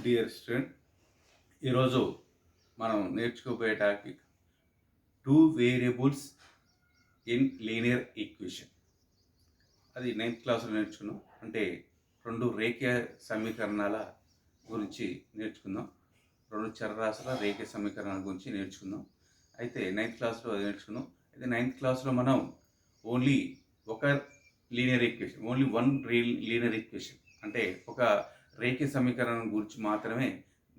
Dear student, ఈరోజు మనం నేర్చుకోబోయే topic two variables in linear equation. అది నైన్త్ క్లాస్లో నేర్చుకున్నాం. అంటే రెండు రేఖీయ సమీకరణాల గురించి నేర్చుకుందాం. రెండు చరరాశుల రేఖీయ సమీకరణాల గురించి నేర్చుకుందాం. అయితే నైన్త్ క్లాస్లో అది నేర్చుకున్నాం. అయితే నైన్త్ క్లాస్లో మనం ఓన్లీ ఒక linear equation, only one linear equation అంటే ఒక రేఖీయ సమీకరణం గురించి మాత్రమే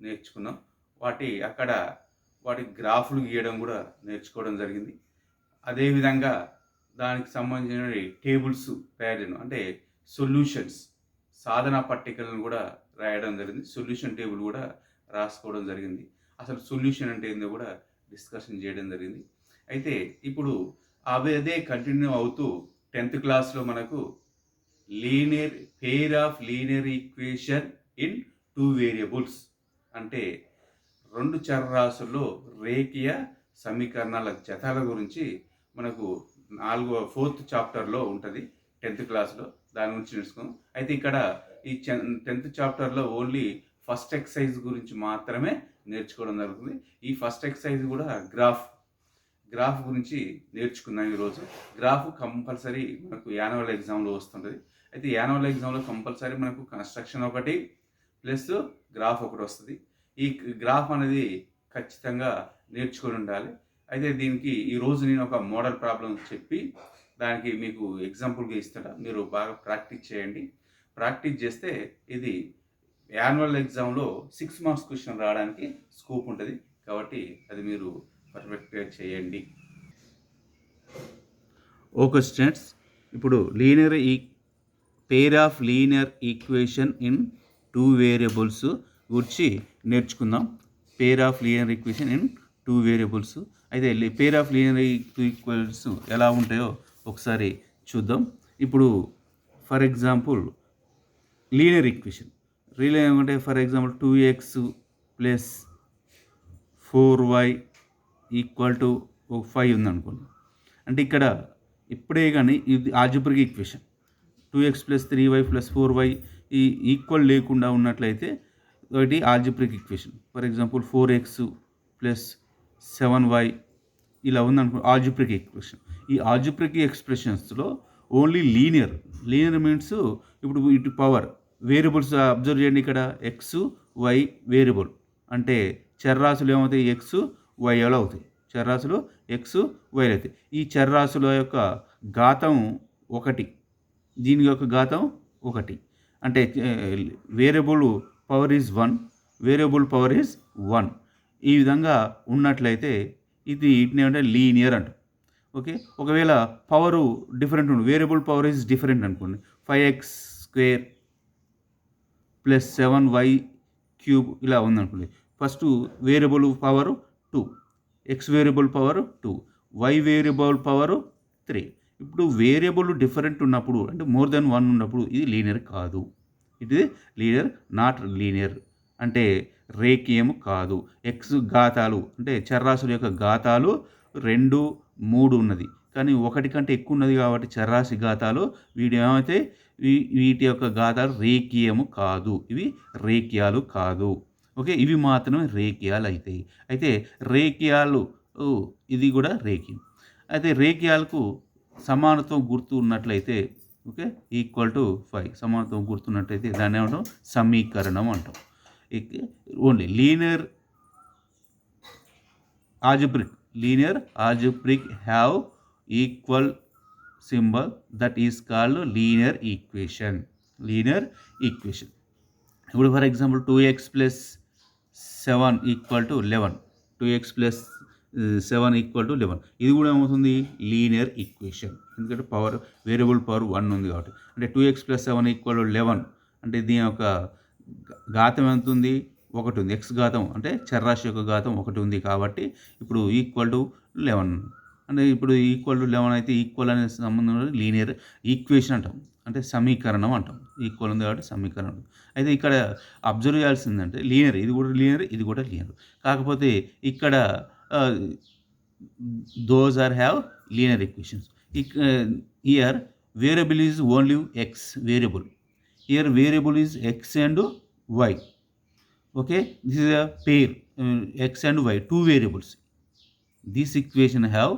నేర్చుకున్నాం. వాటి గ్రాఫ్లు గీయడం కూడా నేర్చుకోవడం జరిగింది. అదేవిధంగా దానికి సంబంధించిన టేబుల్స్ తయారు చేయడం, అంటే సొల్యూషన్స్, సాధన పట్టికలను కూడా రాయడం జరిగింది. సొల్యూషన్ టేబుల్ కూడా రాసుకోవడం జరిగింది. అసలు సొల్యూషన్ అంటే ఏందో కూడా డిస్కషన్ చేయడం జరిగింది. అయితే ఇప్పుడు అదే కంటిన్యూ అవుతూ 10th క్లాస్లో మనకు pair of linear equation in two variables అంటే రెండు చరరాశుల్లో రేఖీయ సమీకరణాల జతల గురించి మనకు 4th చాప్టర్లో ఉంటుంది 10th క్లాస్లో. దాని గురించి నేర్చుకుందాం. అయితే ఇక్కడ ఈ 10th చాప్టర్లో ఓన్లీ ఫస్ట్ ఎక్సర్సైజ్ గురించి మాత్రమే నేర్చుకోవడం జరుగుతుంది. ఈ ఫస్ట్ ఎక్సర్సైజ్ కూడా గ్రాఫ్ గురించి నేర్చుకున్నాం ఈరోజు. గ్రాఫ్ కంపల్సరీ మనకు యాన్యువల్ ఎగ్జామ్లో వస్తుంటుంది. అయితే యాన్యువల్ ఎగ్జామ్లో కంపల్సరీ మనకు కన్స్ట్రక్షన్ ఒకటి ప్లస్ గ్రాఫ్ ఒకటి వస్తుంది. ఈ గ్రాఫ్ అనేది ఖచ్చితంగా నేర్చుకొని ఉండాలి. అయితే దీనికి ఈరోజు నేను ఒక మోడల్ ప్రాబ్లం చెప్పి దానికి మీకు ఎగ్జాంపుల్గా ఇస్తాను. మీరు బాగా ప్రాక్టీస్ చేయండి. ప్రాక్టీస్ చేస్తే ఇది యాన్యువల్ ఎగ్జామ్లో 6 మార్క్స్ క్వశ్చన్ రావడానికి స్కోప్ ఉంటుంది. కాబట్టి అది మీరు పర్ఫెక్ట్గా చేయండి. ఓకే స్టూడెంట్స్, ఇప్పుడు pair of linear equation in two variables గురించి నేర్చుకుందాం. Pair of linear equation in two variables. అయితే పెయిర్ ఆఫ్ లీనియర్ ఈక్వేషన్స్ ఎలా ఉంటాయో ఒకసారి చూద్దాం. ఇప్పుడు ఫర్ ఎగ్జాంపుల్ లీనియర్ ఈక్వేషన్ ఏమంటే, for example 2x plus 4y equal to 5 ఉందనుకోండి. అంటే ఇక్కడ ఇప్పుడే కానీ ఇది algebraic equation. 2x plus 3y plus 4y ఈ ఈక్వల్ లేకుండా ఉన్నట్లయితే ఒకటి algebraic equation. For example 4x plus 7y ఇలా ఉందనుకో, ఆల్జీబ్రిక్ ఈక్వేషన్. ఈ ఆల్జీబ్రిక్ ఎక్స్ప్రెషన్స్లో ఓన్లీ లీనియర్ మీన్స్ ఇప్పుడు ఇటు పవర్ వేరియబుల్స్ అబ్జర్వ్ చేయండి. ఇక్కడ ఎక్స్ వై వేరియబుల్ అంటే చర్రాశులు ఏమవుతాయి, ఎక్స్ వై ఎలా అవుతాయి, చర్రాశులు ఎక్స్ వై అవుతాయి. ఈ చర్రాశుల యొక్క ఘాతం 1, దీని యొక్క ఘాతం 1. అంటే variable power is 1, variable power is 1. ఈ విధంగా ఉన్నట్లయితే ఇది ఏమంటే లీనియర్ అంట. ఓకే, ఒకవేళ పవరు డిఫరెంట్ ఉంది, వేరియబుల్ పవర్ ఈజ్ డిఫరెంట్ అనుకోండి. 5x² ప్లస్ 7y³ ఇలా ఉందనుకోండి. First variable power 2, X variable power 2, Y variable power 3. ఇప్పుడు వేరియబుల్ డిఫరెంట్ ఉన్నప్పుడు, అంటే మోర్ దెన్ 1 ఉన్నప్పుడు ఇది లీనియర్ కాదు. ఇది లీనియర్ నాట్ లీనియర్ అంటే రేఖీయం కాదు. ఎక్స్ ఘాతాలు అంటే చర్రాశుల యొక్క ఘాతాలు 2, 3 ఉన్నది, కానీ 1 కంటే ఎక్కువ ఉన్నది కాబట్టి చర్రాశి ఘాతాలు ఏమైతే వీటి యొక్క ఘాతాలు రేఖీయము కాదు, ఇవి రేఖీయాలు కాదు. ఓకే, ఇవి మాత్రమే రేఖీయాలు అవుతాయి. అయితే రేఖీయాలు ఇది కూడా రేఖీయం. అయితే రేఖీయాలకు సమానత్వం గుర్తు ఉన్నట్లయితే, ఓకే, ఈక్వల్ టు 5 సమానత్వం గుర్తున్నట్లయితే దాన్ని ఏమంటాం, సమీకరణం అంటాం. Only linear algebraic have equal symbol, that is called linear equation. ఇప్పుడు for example 2x plus 7 equal to 11, 2x plus 7 equal to 11. ఇది కూడా ఏమవుతుంది, లీనియర్ ఈక్వేషన్. ఎందుకంటే వేరియబుల్ పవర్ 1 ఉంది కాబట్టి. అంటే 2x ప్లస్ 7 ఈక్వల్ టు 11 అంటే దీని యొక్క ఘాతం ఎంత ఉంది, 1 ఉంది. ఎక్స్ ఘాతం అంటే చర్రాశి యొక్క ఘాతం 1 ఉంది కాబట్టి ఇప్పుడు ఈక్వల్ టు 11 అంటే ఇప్పుడు ఈక్వల్ టు 11 అయితే ఈక్వల్ అనే సంబంధం లీనియర్ ఈక్వేషన్ అంటాం, అంటే సమీకరణం అంటాం. ఈక్వల్ ఉంది కాబట్టి సమీకరణం. అయితే ఇక్కడ అబ్జర్వ్ చేయాల్సిందంటే లీనియర్, ఇది కూడా లీనియర్. కాకపోతే ఇక్కడ those have linear equations. Here variable is only X variable. Here variable is X and Y. Okay, this is a pair, x and y, two variables. This equation have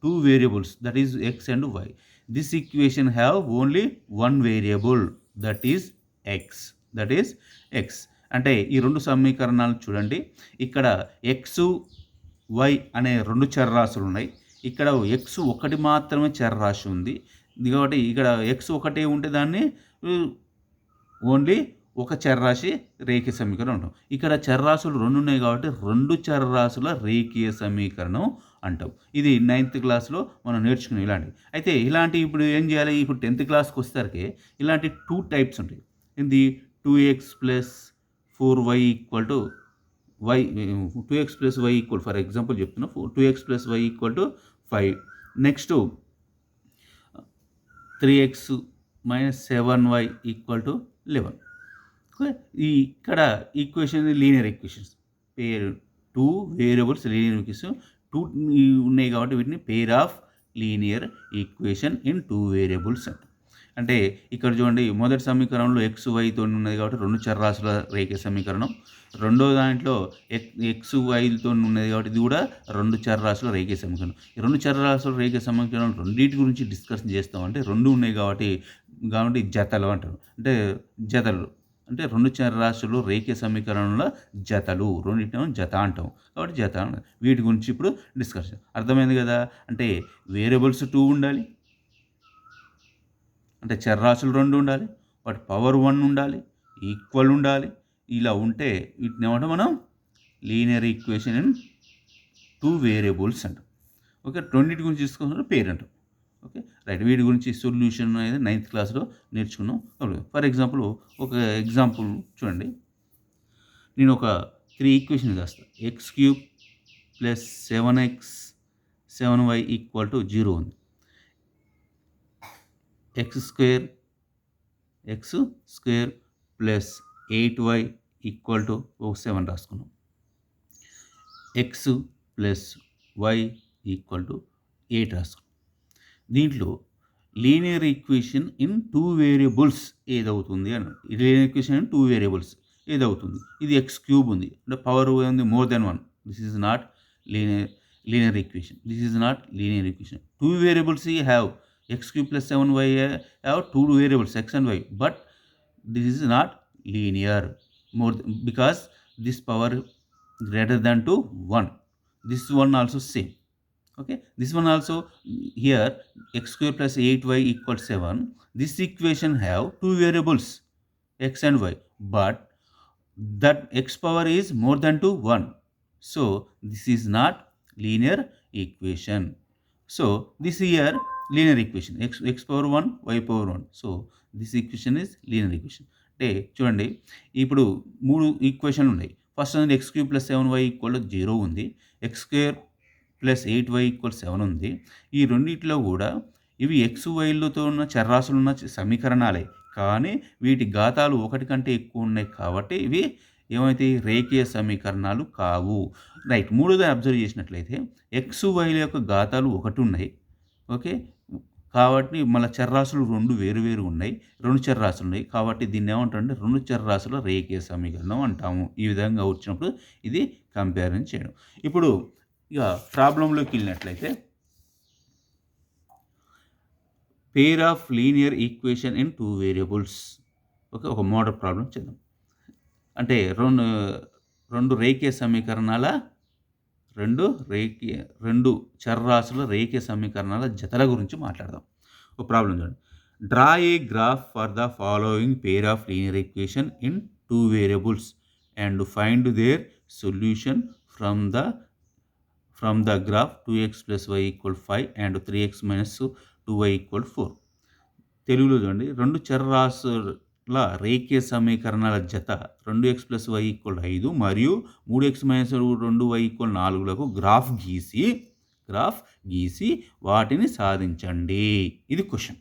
two variables, that is x and y. This equation have only one variable, that is x. అంటే ఈ రెండు సమీకరణాలు చూడండి, ఇక్కడ x y అనే రెండు చరరాశులు ఉన్నాయి, ఇక్కడ x ఒకటి మాత్రమే చరరాశి ఉంది. కాబట్టి ఇక్కడ x ఒకటే ఉంటే దాన్ని ఓన్లీ ఒక చరరాశి రేఖీయ సమీకరణం అంటాం. ఇక్కడ చరరాశులు రెండు ఉన్నాయి కాబట్టి రెండు చరరాశుల రేఖీయ సమీకరణం అంటాం. ఇది 9th క్లాస్లో మనం నేర్చుకునే ఇలాంటివి. అయితే ఇలాంటి ఇప్పుడు ఏం చేయాలి, ఇప్పుడు 10th క్లాస్కి వచ్చేసరికి ఇలాంటి 2 టైప్స్ ఉంటాయి. ఇది 2x + 4y = y, 2x + y = for example చెప్తున్నా, 2x + y = 5. Next 3x - 7y = 11. ఇక్కడ ఈక్వేషన్ లీనియర్ ఈక్వేషన్స్, పేర్ 2 వేరియబుల్స్ లీనియర్ ఈక్వేషన్ 2 ఉన్నాయి కాబట్టి వీటిని పేర్ of linear equation in 2 variables అంట. అంటే ఇక్కడ చూడండి, మొదటి సమీకరణంలో x yతో ఉన్నది కాబట్టి రెండు చరరాశుల రేఖీయ సమీకరణం. రెండో దాంట్లో x yతో ఉన్నది కాబట్టి ఇది కూడా రెండు చరరాశుల రేఖీయ సమీకరణం. ఈ రెండు చరరాశుల రేఖీయ సమీకరణం రెండింటి గురించి డిస్కషన్ చేస్తామంటే రెండు ఉన్నాయి కాబట్టి జతలు అంటారు. అంటే జతలు అంటే రెండు చరరాశులు రేఖీయ సమీకరణంలో జతలు, రెండింటిని జత అంటాం కాబట్టి జత. వీటి గురించి ఇప్పుడు డిస్కషన్ అర్థమైంది కదా. అంటే వేరియబుల్స్ 2 ఉండాలి, అంటే చరరాశులు 2 ఉండాలి, వాటి పవర్ 1 ఉండాలి, ఈక్వల్ ఉండాలి. ఇలా ఉంటే వీటిని ఏమంటాం మనం, లీనియర్ ఈక్వేషన్ ఇన్ 2 వేరియబుల్స్ అంటాం. ఓకే, రెండింటి గురించి తీసుకుంటే పేరు అంటాం. ఓకే రైట్, వీటి గురించి సొల్యూషన్ అనేది 9th క్లాస్లో నేర్చుకున్నాం. ఫర్ ఎగ్జాంపుల్ ఒక ఎగ్జాంపుల్ చూడండి, నేను ఒక 3 ఈక్వేషన్ రాస్తాను. x³ + 7x 7y = 0 ఉంది. x² + 8y = 7 రాసుకున్నాం. x + y = 8 రాసుకున్నాం. దీంట్లో లీనియర్ ఈక్వేషన్ ఇన్ 2 వేరియబుల్స్ ఏదవుతుంది అని, లీనియర్ ఈక్వేషన్ ఇన్ 2 వేరియబుల్స్ ఏదవుతుంది. ఇది x³ ఉంది, అంటే పవర్ ఉంది more than 1. This is not linear equation. 2 variables you have, x³ + 7y have 2 variables x and y, but this is not linear because this power greater than to 1. This one also same. Okay, this one also here, x² + 8y = 7. This equation have 2 variables x and y, but that x power is more than to 1. So this is not linear equation. So this here linear equation, x power 1 y power 1. So this equation is linear equation. అంటే చూడండి, ఇప్పుడు 3 ఈక్వేషన్లు ఉన్నాయి. First అనేది x³ + 7y = 0 ఉంది, x² + 8y = 7 ఉంది. ఈ రెండింటిలో కూడా ఇవి x yలతో ఉన్న చరరాశులు ఉన్న సమీకరణాలే, కానీ వీటి ఘాతాలు 1 కంటే ఎక్కువ ఉన్నాయి కాబట్టి ఇవి ఏమైతే రేఖీయ సమీకరణాలు కావు. రైట్, మూడోది అబ్జర్వ్ చేసినట్లయితే x yల యొక్క ఘాతాలు 1 ఉన్నాయి. ఓకే, కాబట్టి మళ్ళీ చరరాశులు 2 వేరు ఉన్నాయి, 2 చరరాశులు ఉన్నాయి కాబట్టి దీన్ని ఏమంటారంటే 2 చరరాశుల రేఖీయ సమీకరణం అంటాము. ఈ విధంగా వచ్చినప్పుడు ఇది కంపారిజన్ చేయడం. ఇప్పుడు ఇక ప్రాబ్లంలోకి వెళ్ళినట్లయితే, పేర్ of linear equation in 2 variables. Okay, ఒక మోడల్ ప్రాబ్లం చేద్దాం. అంటే రెండు రేఖీయ సమీకరణాల రెండు చరరాశుల రేఖీయ సమీకరణాల జతల గురించి మాట్లాడదాం. ఒక ప్రాబ్లం చూడండి. Draw a graph for the following pair of linear equation in 2 variables and find their solution from the graph 2x + y = 5 and 3x - 2y = 4. తెలుగులో చూడండి, రెండు చరరాశుల రేఖీయ సమీకరణాల జత 2x + y = 5 మరియు 3x - 2y = 4లకు గ్రాఫ్ గీసి వాటిని సాధించండి. ఇది క్వశ్చన్.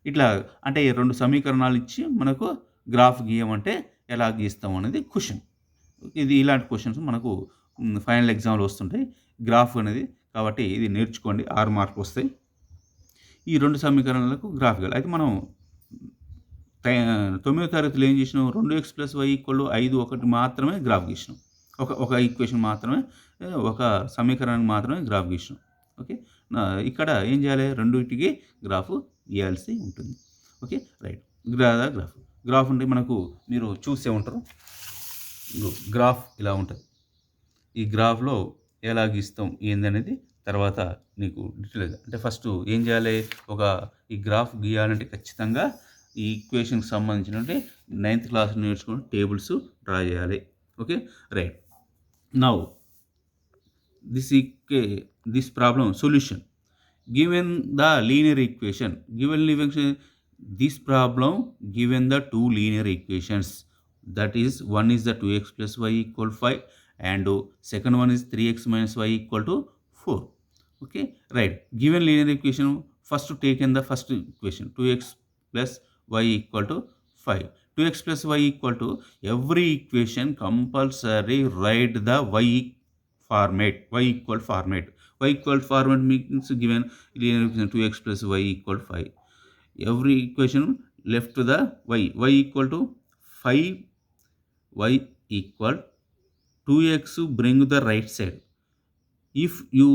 ఇట్లా అంటే రెండు సమీకరణాలు ఇచ్చి మనకు గ్రాఫ్ గీయమంటే ఎలా గీస్తాం అనేది క్వశ్చన్. ఇది ఇలాంటి క్వశ్చన్స్ మనకు ఫైనల్ ఎగ్జామ్లో వస్తుంటాయి, గ్రాఫ్ అనేది. కాబట్టి ఇది నేర్చుకోండి, 6 మార్కులు వస్తాయి. ఈ రెండు సమీకరణాలకు గ్రాఫ్ గీయాలి. అయితే మనం 9వ తరగతిలో ఏం చేసినాం, 2x + y = 5 ఒకటి మాత్రమే గ్రాఫ్ గీసినాం. ఒక ఈక్వేషన్ మాత్రమే, ఒక సమీకరణానికి మాత్రమే గ్రాఫ్ గీసినాం. ఓకే, ఇక్కడ ఏం చేయాలి, రెండింటికి గ్రాఫ్ గీయాల్సి ఉంటుంది. Okay right. గ్రాఫ్ అంటే మనకు మీరు చూసే ఉంటారు, గ్రాఫ్ ఇలా ఉంటుంది. ఈ గ్రాఫ్లో ఎలా గీస్తాం ఏందనేది తర్వాత నీకు డీటెయిల్గా, అంటే ఫస్ట్ ఏం చేయాలి, ఈ గ్రాఫ్ గీయాలంటే ఖచ్చితంగా ఈ ఈక్వేషన్కి సంబంధించినటువంటి 9th క్లాస్ నేర్చుకుని టేబుల్స్ డ్రా చేయాలి. Okay right. Now this problem solution, given the linear equation, this problem given the two linear equations, that is one is the 2x plus y equal 5 and second one is 3x minus y equal to 4. Okay right. Given linear equation, first taken the first equation 2x plus y equal to 5. 2x plus y equal to, every equation compulsory write the y format, y equal format. Y equal format means given linear equation 2x plus y equal 5. Every equation left to the y equal to 5, y equal 2x, bring the right side. If you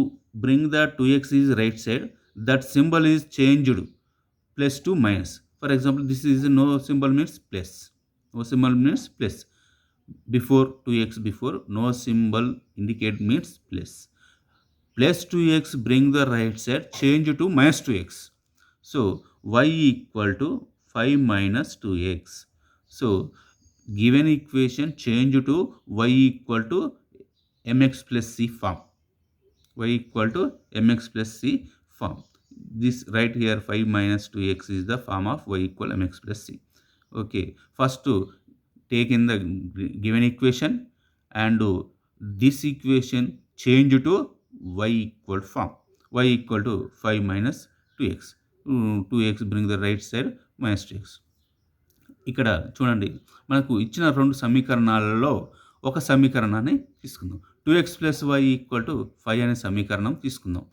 bring the 2x is right side, that symbol is changed plus to minus. For example, this is no symbol means plus, no symbol means plus. Before 2x, before no symbol indicate means plus. Plus 2x, bring the right side, change to minus 2x. So y equal to 5 minus 2x. So given equation change to y equal to mx plus c form. Y equal to mx plus c form. This right here 5 minus 2x is the form of y equal mx plus c. Okay, first to take in the given equation and this equation change to y equal form. Y equal to 5 minus 2x. 2x bring the right side minus 2x. ఇక్కడ చూడండి, మనకు ఇచ్చిన రెండు సమీకరణాలలో ఒక సమీకరణాన్ని తీసుకుందాం. 2x plus y equal to 5 అనే సమీకరణం తీసుకుందాం.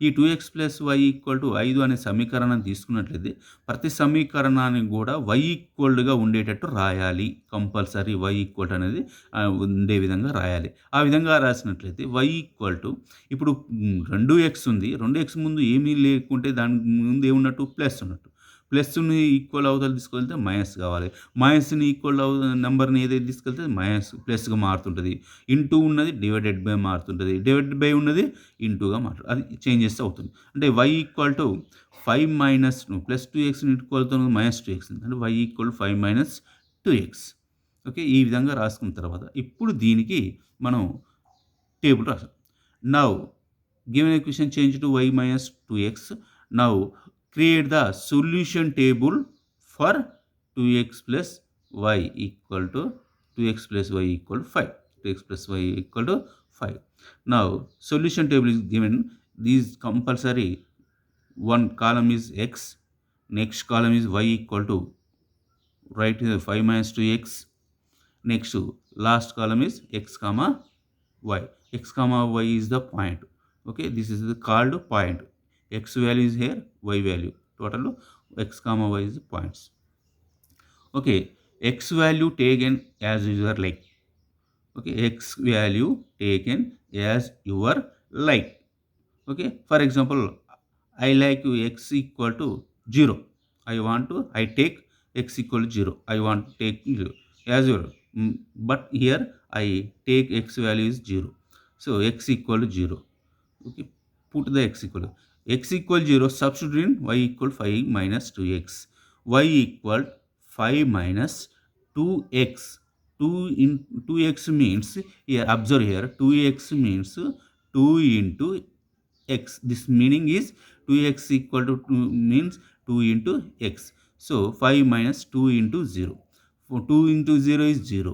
ఈ 2x plus y equal to 5 అనే సమీకరణాన్ని తీసుకున్నట్లయితే ప్రతి సమీకరణానికి కూడా y ఈక్వల్గా ఉండేటట్టు రాయాలి. కంపల్సరీ y ఈక్వల్ అనేది ఉండే విధంగా రాయాలి. ఆ విధంగా రాసినట్లయితే y ఈక్వల్ టు, ఇప్పుడు 2x ఉంది, 2x ముందు ఏమీ లేకుంటే దాని ముందు ఏమున్నట్టు ప్లస్ ఉన్నట్టు. ప్లస్ని ఈక్వల్ అవతల తీసుకెళ్తే మైనస్ కావాలి. మైనస్ని ఈక్వల్ నెంబర్ని ఏదైతే తీసుకెళ్తే మైనస్ ప్లస్గా మారుతుంటుంది. ఇంటూ ఉన్నది డివైడెడ్ బై మారుతుంటుంది. డివైడెడ్ బై ఉన్నది ఇంటూగా మారుతుంది. అది చేంజ్ చేస్తే అవుతుంది. అంటే y equal to 5 minus plus 2xని ఈక్వల్ తో మైనస్ 2x, అంటే y equal 5 minus 2x. Okay, ఈ విధంగా రాసుకున్న తర్వాత ఇప్పుడు దీనికి మనం టేబుల్ రాసాం. Now given equation change to y minus 2x. Now create the solution table for 2x plus y equal to 2x plus y equal 5. 2x plus y equal to 5. Now solution table is given. These compulsory, one column is x, next column is y equal to, right here 5 minus 2x. Next last column is x comma y. X comma y is the point. Okay, this is the called point. X value is here, y value. Total x comma y is the points. Okay, x value taken as your like. Okay, x value taken as your like. Okay, for example, I like x equal to 0. I take x equal to 0. I want to take 0 as 0. But here I take x value is 0. So x equal to 0. Okay, put the x equal to x equal 0, substitute in y equal 5 minus 2x. Y equal 5 minus 2x. 2x means, here observe here, 2x means 2 into x. This meaning is 2x equal to 2 means 2 into x. So 5 minus 2 into 0. 2 into 0 is 0.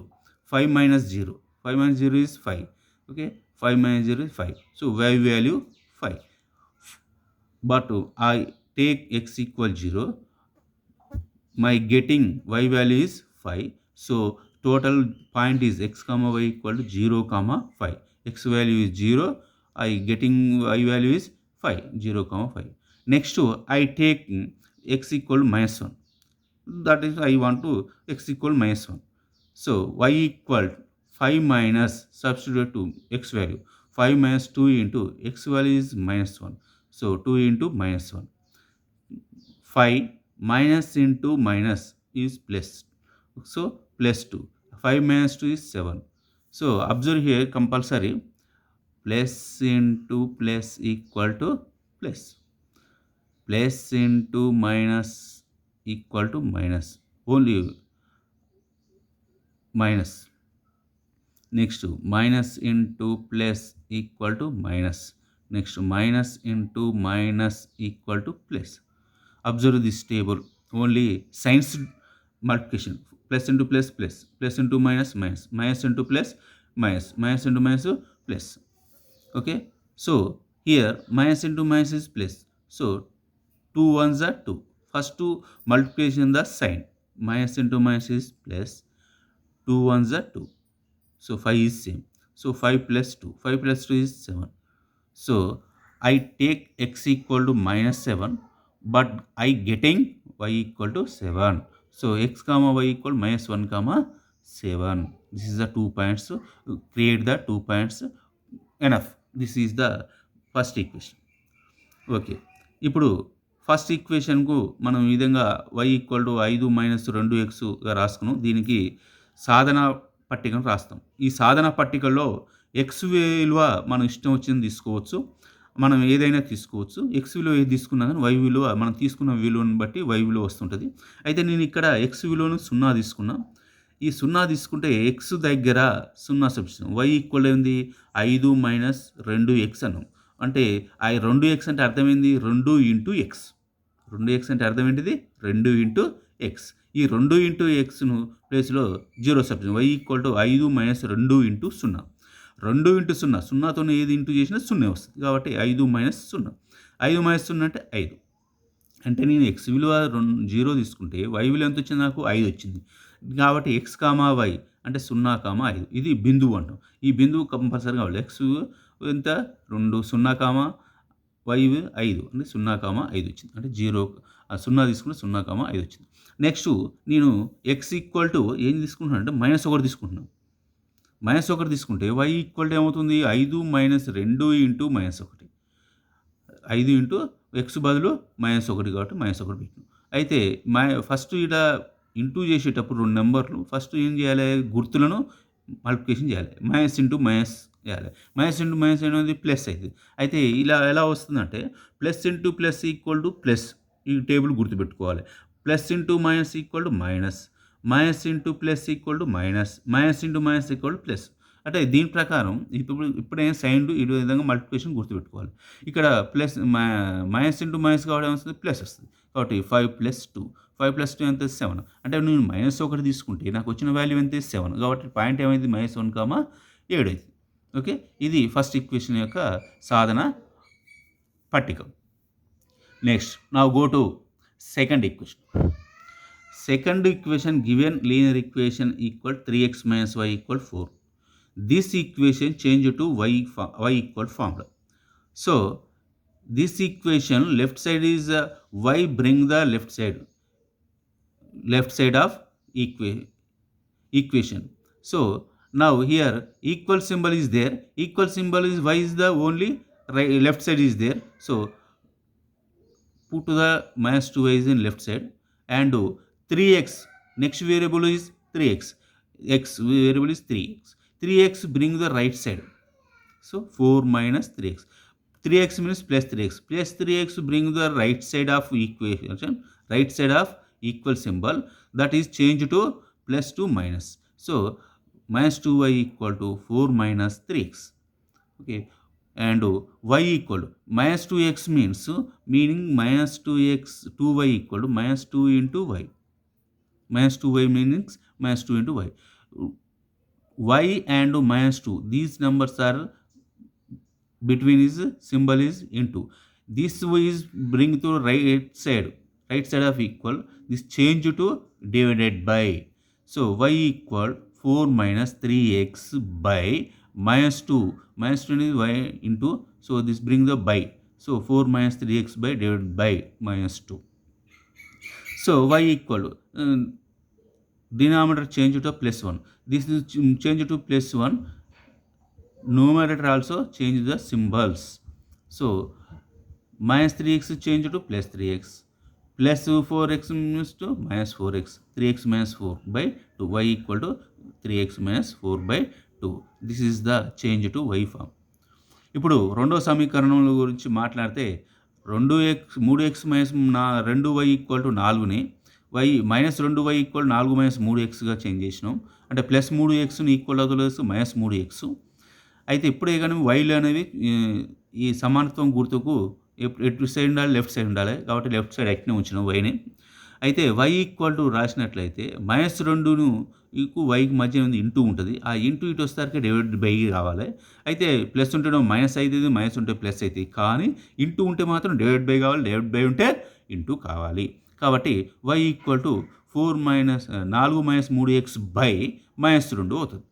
5 minus 0. 5 minus 0 is 5. Okay, 5 minus 0 is 5. So y value 5. But I take x equal 0, my getting y value is 5. So total point is x comma y equal to 0 comma 5. X value is 0, I getting y value is 5, 0 comma 5. Next I take x equal to minus 1. that is I want to x equal -1. So y equal 5 minus, substitute to x value, 5 minus 2 into x value is -1. So 2 into -1. 5 minus into minus is plus. So plus 2. 5 minus 2 is 7. So observe here compulsory plus into plus equal to plus. Plus into minus equal to minus. Only minus. Next minus into plus equal to minus. Next minus into minus equal to plus. Observe this table, only signs multiplication, plus into plus plus, plus into minus minus, minus into plus minus, minus into minus plus. Okay, so here minus into minus is plus, so 2 ones are 2. First two multiplication the sign, minus into minus is plus, 2 ones are 2, so 5 is same. So 5 plus 2, 5 plus 2 is 7. So I take x equal to -7, but I getting y equal to 7. So x comma y equal -1 comma 7. This is the 2 points. Create the 2 points. Enough. This is the first equation. Okay, ఇప్పుడు first ఈక్వేషన్కు మనం ఈ విధంగా y equal to 5 minus 2xగా రాసుకున్నాం. దీనికి సాధన పట్టికను రాస్తాం. ఈ సాధన పట్టికలో x విలువ మనం ఇష్టం వచ్చింది తీసుకోవచ్చు, మనం ఏదైనా తీసుకోవచ్చు. x విలువ ఏది తీసుకున్నా కానీ y విలువ మనం తీసుకున్న విలువను బట్టి y విలువ వస్తుంటుంది. అయితే నేను ఇక్కడ x విలువను 0 తీసుకున్నా. ఈ 0 తీసుకుంటే x దగ్గర 0 సబ్స్టిట్యూషన్, y ఈక్వల్ ఏంది 5 మైనస్ 2x అన్నాం. అంటే ఆ 2x అంటే అర్థమైంది 2 ఇంటూ ఎక్స్. 2x అంటే అర్థం ఏంటిది 2 ఇంటూ ఎక్స్. ఈ 2 ఇంటూ ఎక్స్ను ప్లేస్లో 0 substitution, y equal to 5 minus 2 into 0. 2 into 0, 0తో ఏది ఇంటూ చేసినా 0 వస్తుంది. కాబట్టి 5 మైనస్ 0, 5 మైనస్ 0 అంటే 5. అంటే నేను ఎక్స్ విలువ 0 తీసుకుంటే y విలువ ఎంత వచ్చింది, నాకు 5 వచ్చింది. కాబట్టి x కామా y అంటే 0 కామా 5, ఇది బిందువు అంటాం. ఈ బిందువు కంపల్సరీ కావాలి. x ఎంత 2, 0 కామా y 5 అంటే 0 కామా 5 వచ్చింది. అంటే 0 తీసుకుంటే 0 కామా 5 వచ్చింది. నెక్స్ట్ నేను x ఈక్వల్ టు ఏం తీసుకుంటున్నాను అంటే -1 తీసుకుంటున్నాను. -1 తీసుకుంటే y ఈక్వల్ టు ఏమవుతుంది 5 మైనస్ 2 ఇంటూ -1. 5 ఇంటూ ఎక్స్ బదులు -1 కాబట్టి -1 పెట్టినాం. అయితే ఫస్ట్ ఇలా ఇంటూ చేసేటప్పుడు 2 నెంబర్లు ఫస్ట్ ఏం చేయాలి, గుర్తులను మల్టిప్లికేషన్ చేయాలి. మైనస్ ఇంటూ మైనస్ చేయాలి. మైనస్ ఇంటూ మైనస్ అనేది ప్లస్ అవుతుంది. అయితే ఇలా ఎలా వస్తుందంటే plus into plus equal to plus, ఈ టేబుల్ గుర్తుపెట్టుకోవాలి. Plus into minus equal to minus, minus into plus equal to minus, minus into minus equal to plus. అంటే దీని ప్రకారం ఇప్పుడైనా సైన్లు ఈ విధంగా మల్టిప్లికేషన్ గుర్తుపెట్టుకోవాలి. ఇక్కడ ప్లస్ మైనస్ ఇంటూ మైనస్ కాబట్టి ఏమొస్తుంది ప్లస్ వస్తుంది. కాబట్టి 5 ప్లస్ 2, 5 ప్లస్ 2 ఎంత 7. అంటే నేను -1 తీసుకుంటే నాకు వచ్చిన వాల్యూ ఎంత 7. కాబట్టి పాయింట్ ఏమైంది -1 కామా 7 అవుతుంది. ఓకే, ఇది ఫస్ట్ ఈక్వేషన్ యొక్క సాధన పట్టిక. Next now go to second equation. Second equation given linear equation equal 3x minus y equal 4. This equation change to y equal formula. So this equation left side is y, bring the left side of equation. So now here equal symbol is there, equal symbol is y is the only left side is there. So put to the -2y is in left side and 3x, next variable is 3x, x variable is 3x. 3x bring the right side. So 4 minus 3x. 3x means plus 3x. Plus 3x bring the right side of equation, right side of equal symbol, that is changed to plus to minus. So minus 2y equal to 4 minus 3x. Okay, and y equal to minus 2x meaning minus 2x, 2y equal to minus 2 into y. Minus 2y means minus 2 into y. Y and -2, these numbers are between, is symbol is into. This is bring to right side of equal, this change to divided by. So y equal 4 minus 3x by -2 is y into, so this bring the by, so 4 minus 3x by divided by -2. So y equal denominator change to +1. This is change to +1. Numerator also change the symbols. So minus 3x change to plus 3x. Plus 4x means to minus 4x. 3x minus 4 by 2. Y equal to 3x minus 4 by 2. This is the change to y form. ఇప్పుడు రెండో సమీకరణం గురించి మాట్లాడితే 3x minus 2y equal to 4ని minus 2y equal 4 minus 3xగా change చేసినాం. అంటే plus 3xని ఈక్వల్ అవుతుంది మైనస్ 3x. అయితే ఇప్పుడే కానీ వైలు అనేవి ఈ సమానత్వం గుర్తుకు ఎటు సైడ్ ఉండాలి, లెఫ్ట్ సైడ్ ఉండాలి. కాబట్టి లెఫ్ట్ సైడ్ ఎక్నే ఉంచినాం వైని. అయితే y ఈక్వల్ టు రాసినట్లయితే మైనస్ 2ను వైకి మధ్య ఉంది ఇంటూ ఉంటుంది. ఆ ఇంటూ ఇటు వస్తారికి డివైడ్ బై కావాలి. అయితే ప్లస్ ఉంటే మైనస్ అవుతుంది, మైనస్ ఉంటే ప్లస్ అవుతుంది. కానీ ఇంటూ ఉంటే మాత్రం డివైడ్ బై కావాలి, డివైడ్ బై ఉంటే ఇంటూ కావాలి. కాబట్టి y equal to 4 minus 3x by minus 2 అవుతుంది.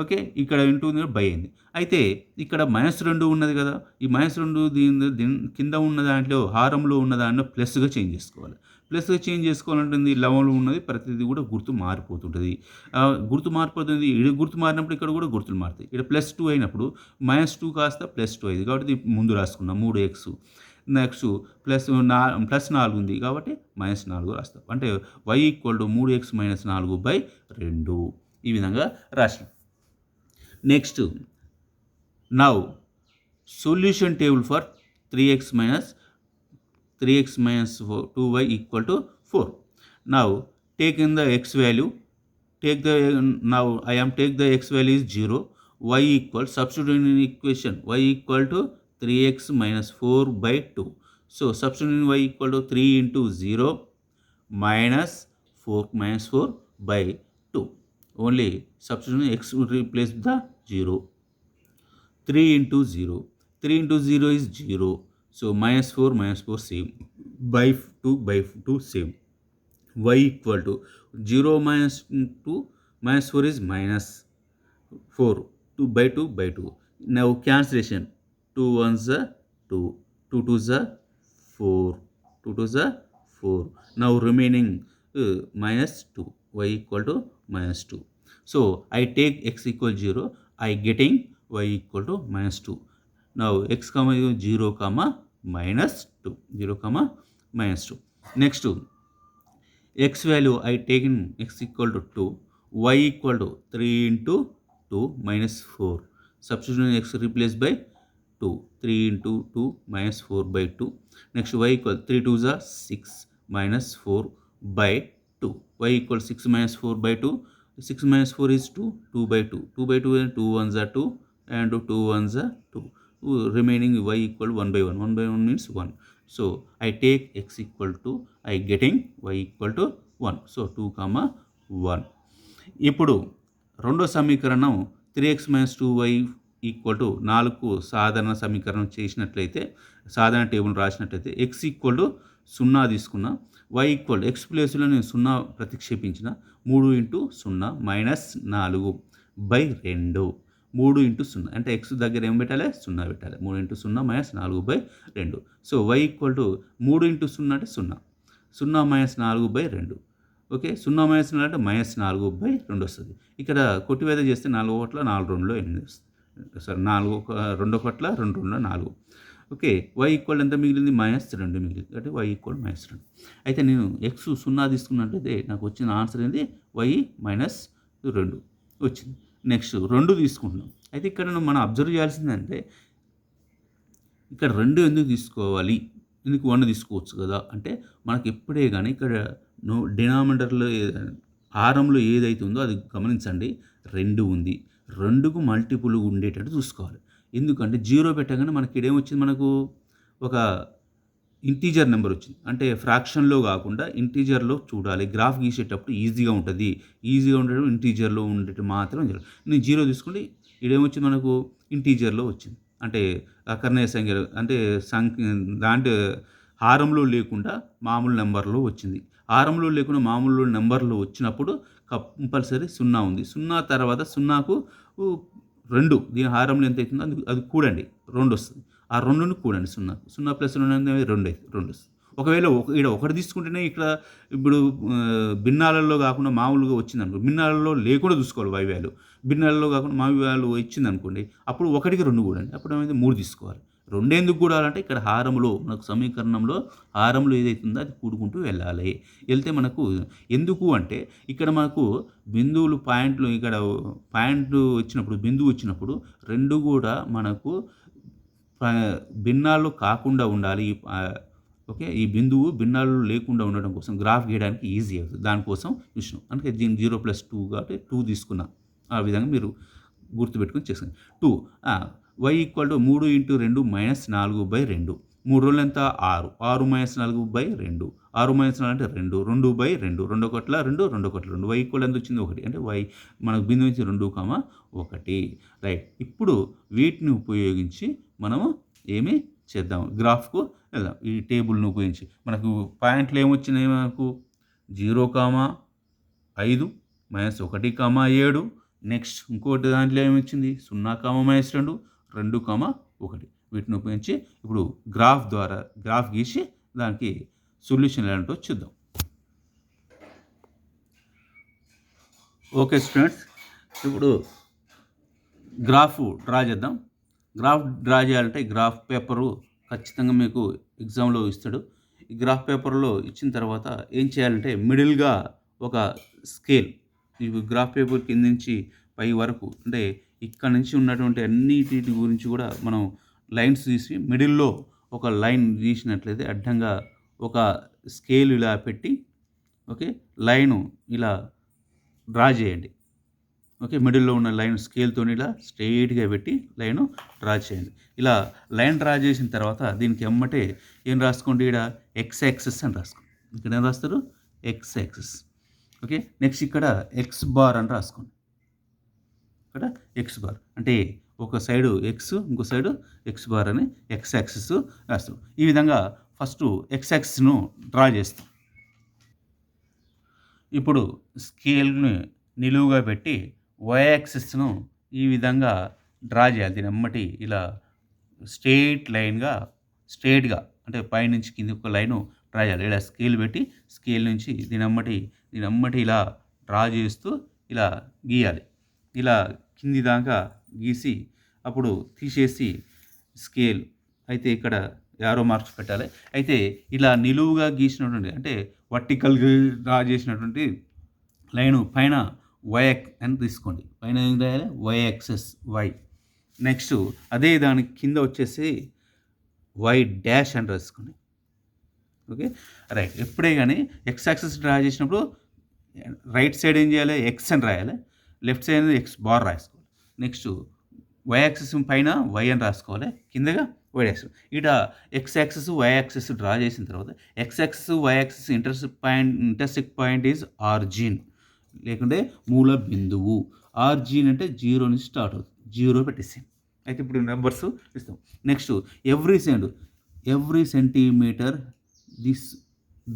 ఓకే, ఇక్కడ ఇంటూ బై అయింది. అయితే ఇక్కడ మైనస్ 2 ఉన్నది కదా, ఈ మైనస్ 2 దీని కింద ఉన్న దాంట్లో హారంలో ఉన్న దాంట్లో ప్లస్గా చేంజ్ చేసుకోవాలి. ప్లస్గా చేంజ్ చేసుకోవాలంటుంది లవంలో ఉన్నది ప్రతిదీ కూడా గుర్తు మారిపోతుంటుంది. గుర్తు మారిపోతుంది. ఇది గుర్తు మారినప్పుడు ఇక్కడ కూడా గుర్తులు మారుతాయి. ఇక్కడ +2 అయినప్పుడు -2 కాస్త +2 అయింది కాబట్టి ముందు రాసుకున్నాం 3x. నెక్స్ట్ ప్లస్ 4 ఉంది కాబట్టి -4 రాస్తాం. అంటే y ఈక్వల్ టు 3x - 4/2 ఈ విధంగా రాసినాం. Next now solution table for 3x minus 2y equal to 4. Now take in the x value. Now I am take the x value is 0. Y equal, substitute in equation, y equal to 3x minus 4/2. So substitute in y equal to 3 into 0 minus 4/2. Only substitute x will replace the 0. 3 into 0. 3 into 0 is 0. So -4 same. By 2 same. Y equal to 0 minus 2 minus 4 is minus 4. 2/2. Now cancellation. 2 1s are 2. 2 2s are 4. 2 2s are 4. Now remaining -2. Y equal to -2. So I take x equal 0. I getting y equal to -2. Now x comma 0 comma -2. 0 comma -2. Next x value I taken x equal to 2. Y equal to 3 into 2 minus 4. Substituting x replaced by 2. 3 into 2 minus 4/2. Next y equal 3 2s are 6 minus 4/2. Y equal 6 minus 4/2. 6 minus 4 is 2. 2/2. 2/2 and 2 1s are 2 and 2 1s are 2. Remaining y equal 1/1. 1/1 means 1. So I take x equal to, I getting y equal to 1. So 2 comma 1. ఇప్పుడు రెండో సమీకరణం 3x - 2y equal to 4కు సాధారణ సమీకరణం చేసినట్లయితే, సాధారణ table రాసినట్లయితే x equal to 0 తీసుకున్నా, y equal x ప్లేస్లో నేను 0 ప్రతిక్షేపించిన 3 into 0 minus 4/2. 3 into 0 అంటే x దగ్గర ఏం పెట్టాలి, 0 పెట్టాలి. 3 into 0 minus 4/2. So y equal to 3 into 0 అంటే 0. 0 minus 4/2. ఓకే, 0 minus 4 అంటే -4/2 వస్తుంది. ఇక్కడ కొట్టివేత చేస్తే 4 1 4 2 8 వస్తుంది. సారీ 4 2 1 2 2 4. ఓకే, y ఈక్వల్ ఎంత మిగిలింది, -2 మిగిలింది. అంటే y ఈక్వల్ -2. అయితే నేను x 0 తీసుకున్నట్లయితే నాకు వచ్చిన ఆన్సర్ ఏంది, y -2 వచ్చింది. నెక్స్ట్ 2 తీసుకుంటున్నాం. అయితే ఇక్కడ మనం అబ్జర్వ్ చేయాల్సిందంటే ఇక్కడ 2 ఎందుకు తీసుకోవాలి, ఎందుకు 1 తీసుకోవచ్చు కదా అంటే, మనకి ఎప్పుడే కానీ ఇక్కడ డినామినేటర్లో హారంలో ఏదైతే ఉందో అది గమనించండి, 2 ఉంది. 2కు మల్టిపుల్ ఉండేటట్టు చూసుకోవాలి. ఎందుకంటే 0 పెట్టగానే మనకి ఇదేమొచ్చింది, మనకు ఒక ఇంటీజర్ నెంబర్ వచ్చింది. అంటే ఫ్రాక్షన్లో కాకుండా ఇంటీజర్లో చూడాలి. గ్రాఫ్ గీసేటప్పుడు ఈజీగా ఉంటుంది. ఈజీగా ఉండడం ఇంటీజర్లో ఉండేది మాత్రం. నేను 0 తీసుకుంటే ఇదేమొచ్చింది, మనకు ఇంటీజర్లో వచ్చింది. అంటే అకర్ణీయ సంఖ్యలు అంటే దాంట్లో హారంలో లేకుండా మామూలు నెంబర్లో వచ్చింది. హారంలో లేకుండా మామూలు నెంబర్లో వచ్చినప్పుడు కంపల్సరీ 0 ఉంది. 0 తర్వాత 0కు 2, దీని హారంలో ఎంత అవుతుందో అది కూడండి, 2 వస్తుంది. ఆ 2ని కూడండి 0. 0 + 2 2 వస్తుంది. ఒకవేళ ఇక్కడ ఒకటి తీసుకుంటేనే ఇక్కడ ఇప్పుడు భిన్నాలలో కాకుండా మామూలుగా వచ్చిందనుకో, భిన్నాలలో లేకుండా చూసుకోవాలి వై వాల్యూ, భిన్నాలలో కాకుండా మా వాల్యూ ఇచ్చిందనుకోండి, అప్పుడు 1కి 2 కూడండి, అప్పుడు ఏమైతే 3 తీసుకోవాలి. రెండెందుకు కూడాలంటే ఇక్కడ హారంలో మనకు సమీకరణంలో హారంలో ఏదైతుందో అది కూడుకుంటూ వెళ్ళాలి. వెళ్తే మనకు ఎందుకు అంటే ఇక్కడ మనకు బిందువులు పాయింట్లు ఇక్కడ పాయింట్ వచ్చినప్పుడు బిందువు వచ్చినప్పుడు రెండు కూడా మనకు భిన్నాలు కాకుండా ఉండాలి. ఓకే, ఈ బిందువు భిన్నాలు లేకుండా ఉండడం కోసం గ్రాఫ్ గీయడానికి ఈజీ అవుతుంది, దానికోసం చూసినాం. అందుకే దీన్ని 0+2 కాబట్టి 2 తీసుకున్నాం. ఆ విధంగా మీరు గుర్తుపెట్టుకొని చేసుకోండి. 2 y = 3 × 2 - 4/2. 3 రోజులు ఎంత 6, 6 - 4/2, 6 - 4 అంటే 2, 2/2, 2 1 2, 2 1 2. y = ఎంత వచ్చింది 1, అంటే y మనకు బిందువు నుంచి 2,1. రైట్. ఇప్పుడు వీటిని ఉపయోగించి మనము ఏమి చేద్దాం, గ్రాఫ్కు వెళ్దాం. ఈ టేబుల్ను ఉపయోగించి మనకు పాయింట్లు ఏమొచ్చినాయి, మనకు 0,5 - 1,7. నెక్స్ట్ ఇంకోటి దాంట్లో ఏమొచ్చింది 0, - 2, 2,1. వీటిని ఉపయోగించి ఇప్పుడు గ్రాఫ్ గీసి దానికి సొల్యూషన్ ఎలాంటో చూద్దాం. ఓకే స్టూడెంట్స్, ఇప్పుడు గ్రాఫ్ డ్రా చేద్దాం. గ్రాఫ్ డ్రా చేయాలంటే గ్రాఫ్ పేపరు ఖచ్చితంగా మీకు ఎగ్జామ్లో ఇస్తాడు. ఈ గ్రాఫ్ పేపర్లో ఇచ్చిన తర్వాత ఏం చేయాలంటే మిడిల్గా ఒక స్కేల్, ఈ గ్రాఫ్ పేపర్ కింద నుంచి పై వరకు అంటే ఇక్కడ నుంచి ఉన్నటువంటి అన్నిటి గురించి కూడా మనం లైన్స్ తీసి మిడిల్లో ఒక లైన్ గీసినట్లయితే అడ్డంగా ఒక స్కేల్ ఇలా పెట్టి, ఓకే, లైను ఇలా డ్రా చేయండి. ఓకే, మిడిల్లో ఉన్న లైన్ స్కేల్తో ఇలా స్ట్రెయిట్గా పెట్టి లైను డ్రా చేయండి. ఇలా లైన్ డ్రా చేసిన తర్వాత దీనికి ఎమ్మటే ఏం రాసుకోండి, ఇక్కడ x యాక్సిస్ అని రాసుకోండి. ఇక్కడ ఏం రాస్తారు, x యాక్సిస్. ఓకే, నెక్స్ట్ ఇక్కడ x బార్ అని రాసుకోండి. ఇక్కడ x బార్ అంటే ఒక సైడు x, ఇంకో సైడు x బార్ అని x యాక్సిస్ రాస్తాం. ఈ విధంగా ఫస్ట్ x యాక్సిస్ను డ్రా చేస్తాం. ఇప్పుడు స్కేల్ని నిలువుగా పెట్టి y యాక్సిస్ను ఈ విధంగా డ్రా చేయాలి. దీని ఎమ్మటి ఇలా స్ట్రేట్గా అంటే పైనుంచి కింది ఒక లైను డ్రా చేయాలి. ఇలా స్కేల్ పెట్టి స్కేల్ నుంచి దీని ఎమ్మటి ఇలా డ్రా చేస్తూ ఇలా గీయాలి. ఇలా కింది దాకా గీసి అప్పుడు తీసేసి స్కేల్ అయితే ఇక్కడ యారో మార్క్స్ పెట్టాలి. అయితే ఇలా నిలువుగా గీసినటువంటి అంటే వర్టికల్గా డ్రా చేసినటువంటి లైను పైన y అని తీసుకోండి. పైన ఏం రాయాలి, y యాక్సిస్ y. నెక్స్ట్ అదే దానికి కింద వచ్చేసి y డాష్ అని రాసుకోండి. Okay, right. ఎప్పుడే కానీ x యాక్సిస్ డ్రా చేసినప్పుడు రైట్ సైడ్ ఏం చేయాలి, x అని రాయాలి, లెఫ్ట్ సైడ్ x బార్ రాసుకోవాలి. నెక్స్ట్ y యాక్సిస్ పైన y అని రాసుకోవాలి, కిందగా y డాష్. ఇట x axis y axis draw చేసిన తర్వాత x axis y axis intersect point is origin, లేకుంటే మూల బిందువు. ఆర్జిన్ అంటే 0 నుంచి స్టార్ట్ అవుతుంది, 0 పెట్టేసి. అయితే ఇప్పుడు నెంబర్స్ ఇస్తాం. Next every centimetre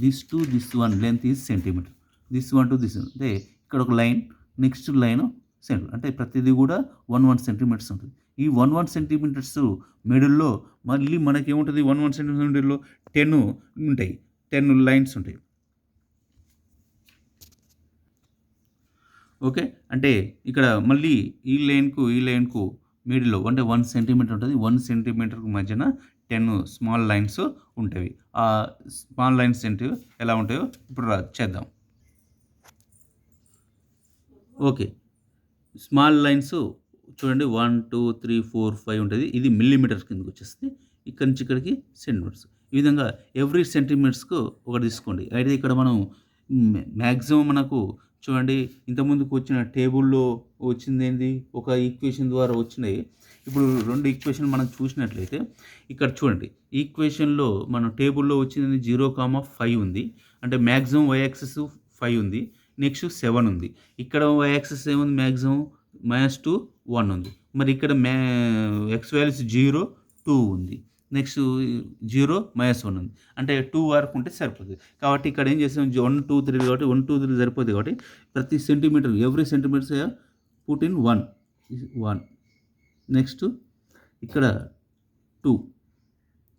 this to this one length is centimetre, this one to this one. అంటే ఇక్కడ ఒక లైన్, నెక్స్ట్ లైన్ సెంటీమీటర్, అంటే ప్రతిదీ కూడా 1 సెంటీమీటర్స్ ఉంటుంది. ఈ 1 సెంటీమీటర్స్ మిడిల్లో మళ్ళీ మనకి ఏముంటుంది, 1 సెంటీమీటర్ మిడిల్లో 10 ఉంటాయి, 10 లైన్స్ ఉంటాయి. ఓకే, అంటే ఇక్కడ మళ్ళీ ఈ లైన్కు మిడిల్లో అంటే 1 సెంటీమీటర్ ఉంటుంది. 1 సెంటీమీటర్కు మధ్యన 10 స్మాల్ లైన్స్ ఉంటాయి. ఆ స్మాల్ లైన్స్ ఏంటి ఎలా ఉంటాయో ఇప్పుడు చేద్దాం. ఓకే, స్మాల్ లైన్స్ చూడండి 1 2 3 4 5 ఉంటుంది. ఇది మిల్లీమీటర్స్ కిందకి వచ్చేస్తుంది. ఇక్కడి నుంచి ఇక్కడికి సెంటీమీటర్స్. ఈ విధంగా ఎవ్రీ సెంటీమీటర్స్కు ఒకటి తీసుకోండి. అయితే ఇక్కడ మనం మ్యాక్సిమం మనకు చూడండి ఇంతకుముందుకు వచ్చిన టేబుల్లో వచ్చింది ఏంటి, ఒక ఈక్వేషన్ ద్వారా వచ్చినాయి. ఇప్పుడు 2 ఈక్వేషన్ మనం చూసినట్లయితే ఇక్కడ చూడండి, ఈక్వేషన్లో మన టేబుల్లో వచ్చింది 0,5 ఉంది, అంటే మ్యాక్సిమం y యాక్సిస్ 5 ఉంది, నెక్స్ట్ 7 ఉంది. ఇక్కడ y యాక్సిస్ ఏముంది, మ్యాక్సిమం -2 1 ఉంది. మరి ఇక్కడ x వాల్యూస్ 0 2 ఉంది, నెక్స్ట్ 0 -1 ఉంది, అంటే 2 వరకు ఉంటే సరిపోతుంది. కాబట్టి ఇక్కడ ఏం చేస్తాం, 1 2 3 కాబట్టి 1 2 3 సరిపోతుంది. కాబట్టి ప్రతి centimetre every centimetres put in 1, next ఇక్కడ 2,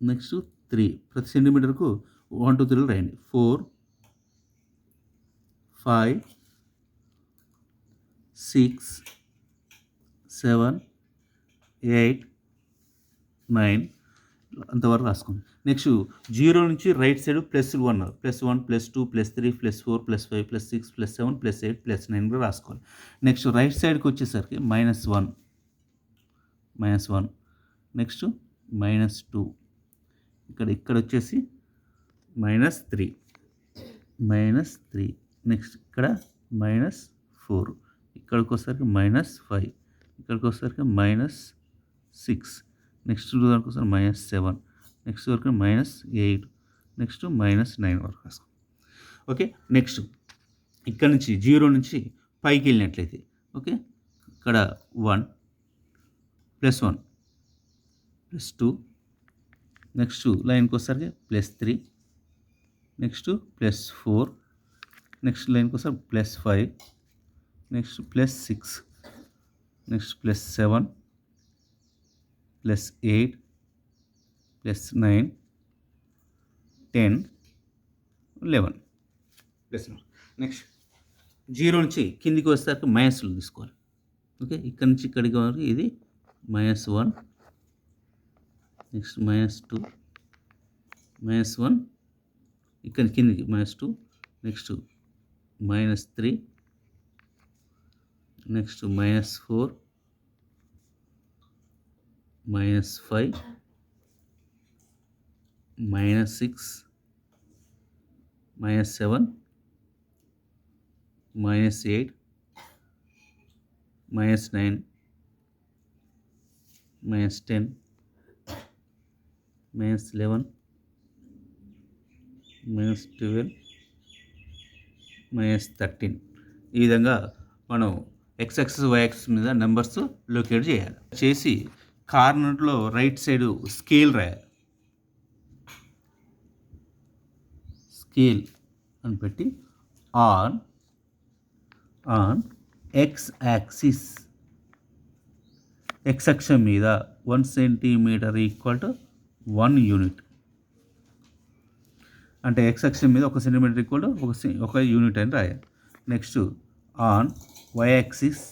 నెక్స్ట్ 3, ప్రతి సెంటీమీటర్కు 1 2 3 రాయండి. 4 5 6 7 8 9 అంతవరకు రాసుకోండి. నెక్స్ట్ 0 నుంచి రైట్ సైడ్ +1 +1 +2 +3 +4 +5 +6 +7 +8 +9 కూడా రాసుకోవాలి. నెక్స్ట్ రైట్ సైడ్కి వచ్చేసరికి -1 నెక్స్ట్ -2 ఇక్కడ వచ్చేసి -3 నెక్స్ట్ ఇక్కడ -4 ఇక్కడికి వచ్చేసరికి -5 ఇక్కడికి వచ్చేసరికి -6 నెక్స్ట్ దానికి వస్తే -7 నెక్స్ట్ వరకు -8 నెక్స్ట్ -9 వరకు రాసుకో. ఓకే, నెక్స్ట్ ఇక్కడ నుంచి 0 నుంచి పైకి వెళ్ళినట్లయితే ఓకే ఇక్కడ 1 +1 +2 నెక్స్ట్ లైన్కి వచ్చేసరికి +3 నెక్స్ట్ +4 నెక్స్ట్ లైన్కి వస్తే +5 నెక్స్ట్ +6 నెక్స్ట్ +7 +8 +9 10 11 నెక్స్ట్ 0 నుంచి కిందికి వచ్చేసరికి మైనస్లు తీసుకోవాలి. ఓకే, ఇక్కడ నుంచి ఇక్కడికి వరకు ఇది -1 నెక్స్ట్ -2 -1 ఇక్కడ కిందికి -2 నెక్స్ట్ -3 నెక్స్ట్ -4 -5 -6 -7 -8 -9 -10 -11 -12 -13 ఈ విధంగా మనం x యాక్సిస్ y యాక్సిస్ మీద నెంబర్స్ లొకేట్ చేయాలి. చేసి కార్నర్లో రైట్ సైడ్ స్కేల్ రాయాలి. స్కేల్ అని పెట్టి ఆన్ x యాక్సిస్ x అక్షం మీద 1 సెంటీమీటర్ = 1 యూనిట్. అంటే x అక్షం మీద 1 సెంటీమీటర్ = 1 యూనిట్ అని రాయాలి. Next on y axis